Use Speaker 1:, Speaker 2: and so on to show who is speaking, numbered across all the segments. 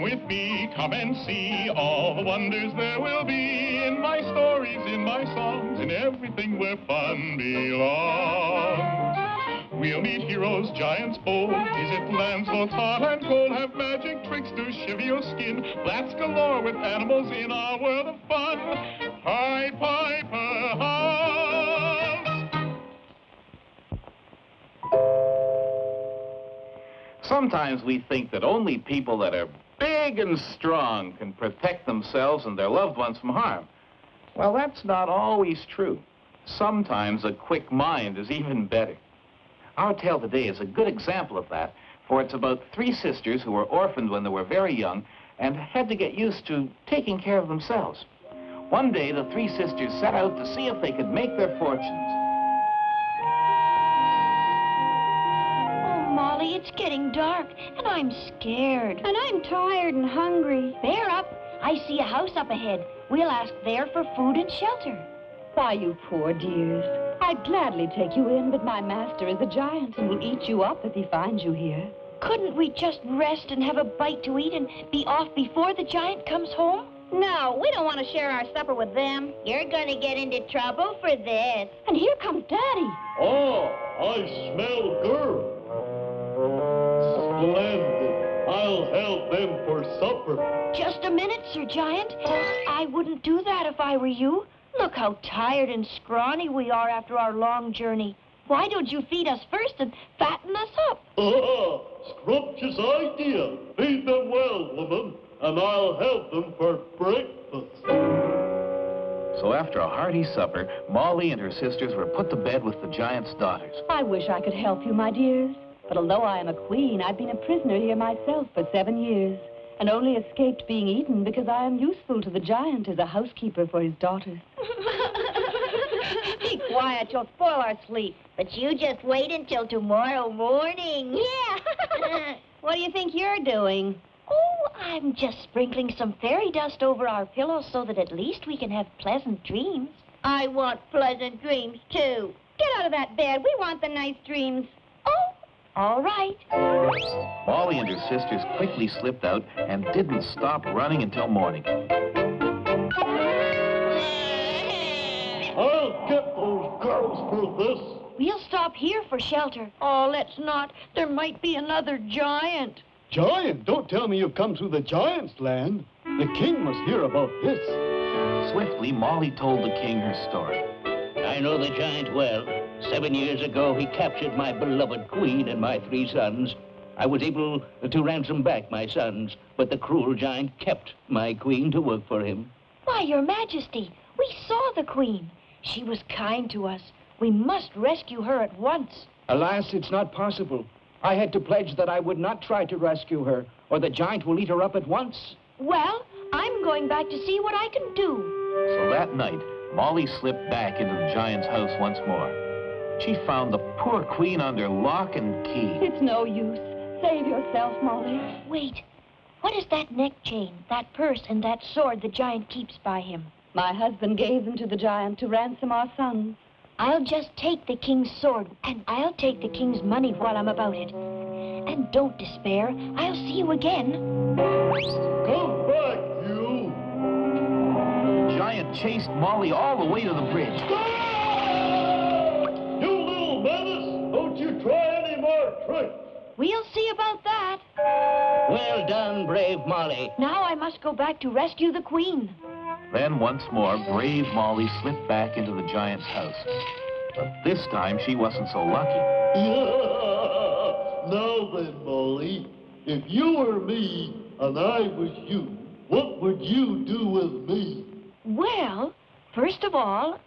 Speaker 1: with me, come and see all the wonders there will be in my stories, in my songs, in everything where fun belongs. We'll meet heroes, giants bold, visit lands both hot and cold, have magic tricks to shiver your skin, blats galore with animals in our world of fun. Pied Piper House.
Speaker 2: Sometimes we think that only people that are big and strong can protect themselves and their loved ones from harm. Well, that's not always true. Sometimes a quick mind is even better. Our tale today is a good example of that, for it's about three sisters who were orphaned when they were very young and had to get used to taking care of themselves. One day, the three sisters set out to see if they could make their fortunes.
Speaker 3: Molly, it's getting dark, and I'm scared.
Speaker 4: And I'm tired and hungry.
Speaker 3: Bear up. I see a house up ahead. We'll ask there for food and shelter.
Speaker 4: Why, you poor dears. I'd gladly take you in, but my master is a giant and will eat you up if he finds you here.
Speaker 3: Couldn't we just rest and have a bite to eat and be off before the giant comes home?
Speaker 5: No, we don't want to share our supper with them. You're gonna get into trouble for this.
Speaker 4: And here comes Daddy.
Speaker 6: Oh, I smell good. Splendid. I'll help them for supper.
Speaker 3: Just a minute, Sir Giant. I wouldn't do that if I were you. Look how tired and scrawny we are after our long journey. Why don't you feed us first and fatten us up?
Speaker 6: Ah, scrumptious idea. Feed them well, woman, and I'll help them for breakfast.
Speaker 2: So after a hearty supper, Molly and her sisters were put to bed with the giant's daughters.
Speaker 4: I wish I could help you, my dears. But although I am a queen, I've been a prisoner here myself for 7 years, and only escaped being eaten because I am useful to the giant as a housekeeper for his daughters.
Speaker 5: Be quiet, you'll spoil our sleep. But you just wait until tomorrow morning.
Speaker 4: Yeah! What do you think you're doing?
Speaker 3: Oh, I'm just sprinkling some fairy dust over our pillows so that at least we can have pleasant dreams.
Speaker 5: I want pleasant dreams, too.
Speaker 4: Get out of that bed. We want the nice dreams.
Speaker 3: Oh, all right.
Speaker 2: Molly and her sisters quickly slipped out and didn't stop running until morning.
Speaker 6: I'll get those girls for this.
Speaker 3: We'll stop here for shelter.
Speaker 5: Oh, let's not. There might be another giant.
Speaker 7: Giant? Don't tell me you've come through the giant's land. The king must hear about this.
Speaker 2: Swiftly, Molly told the king her story.
Speaker 8: I know the giant well. 7 years ago, he captured my beloved queen and my 3 sons. I was able to ransom back my sons, but the cruel giant kept my queen to work for him.
Speaker 3: Why, Your Majesty, we saw the queen. She was kind to us. We must rescue her at once.
Speaker 9: Alas, it's not possible. I had to pledge that I would not try to rescue her, or the giant will eat her up at once.
Speaker 3: Well, I'm going back to see what I can do.
Speaker 2: So that night, Molly slipped back into the giant's house once more. She found the poor queen under lock and key.
Speaker 4: It's no use. Save yourself, Molly.
Speaker 3: Wait. What is that neck chain, that purse, and that sword the giant keeps by him?
Speaker 4: My husband gave them to the giant to ransom our sons.
Speaker 3: I'll just take the king's sword, and I'll take the king's money while I'm about it. And don't despair. I'll see you again.
Speaker 6: Come back, you.
Speaker 2: The giant chased Molly all the way to the bridge.
Speaker 6: You little menace! Don't you try any more tricks.
Speaker 3: We'll see about that.
Speaker 8: Well done, brave Molly.
Speaker 3: Now I must go back to rescue the queen.
Speaker 2: Then once more, brave Molly slipped back into the giant's house. But this time, she wasn't so lucky.
Speaker 6: Now then, Molly, if you were me and I was you, what would you do with me?
Speaker 3: Well, first of all,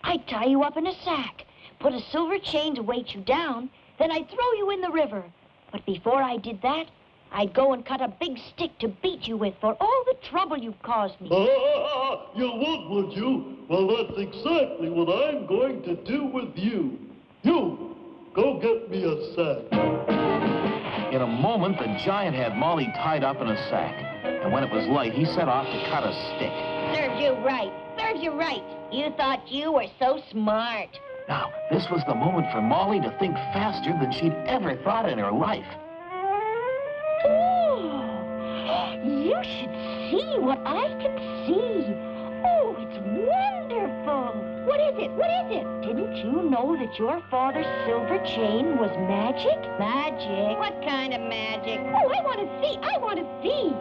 Speaker 3: I'd tie you up in a sack, put a silver chain to weight you down, then I'd throw you in the river. But before I did that, I'd go and cut a big stick to beat you with for all the trouble you've caused me.
Speaker 6: You would you? Well, that's exactly what I'm going to do with you. You, go get me a sack.
Speaker 2: In a moment, the giant had Molly tied up in a sack. And when it was light, he set off to cut a stick.
Speaker 5: Serves you right. Serves you right. You thought you were so smart.
Speaker 2: Now, this was the moment for Molly to think faster than she'd ever thought in her life.
Speaker 3: Oh, You should see what I can see. Oh, it's wonderful. What is it? What is it? Didn't you know that your father's silver chain was magic?
Speaker 5: Magic? What kind of magic?
Speaker 3: Oh, I want to see. I want to see.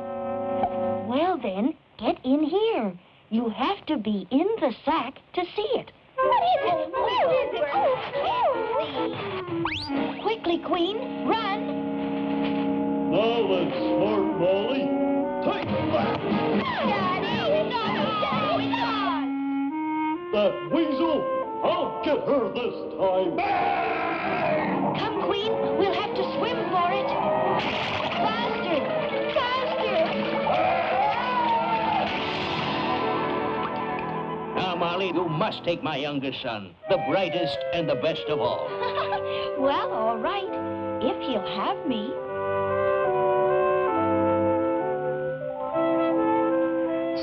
Speaker 3: Well, then, get in here. You have to be in the sack to see it. What is it? Where is it? Oh, quickly, Queen, run.
Speaker 6: Now then, smart Molly, take that!
Speaker 3: Daddy, Daddy,
Speaker 6: That weasel, I'll get her this time.
Speaker 3: Come, Queen, we'll have to swim for it. Faster, faster.
Speaker 8: Now, Molly, you must take my youngest son, the brightest and the best of all.
Speaker 3: Well, all right, if he'll have me.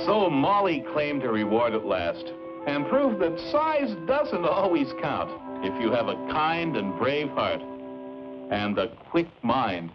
Speaker 2: So Molly claimed her reward at last and proved that size doesn't always count if you have a kind and brave heart and a quick mind.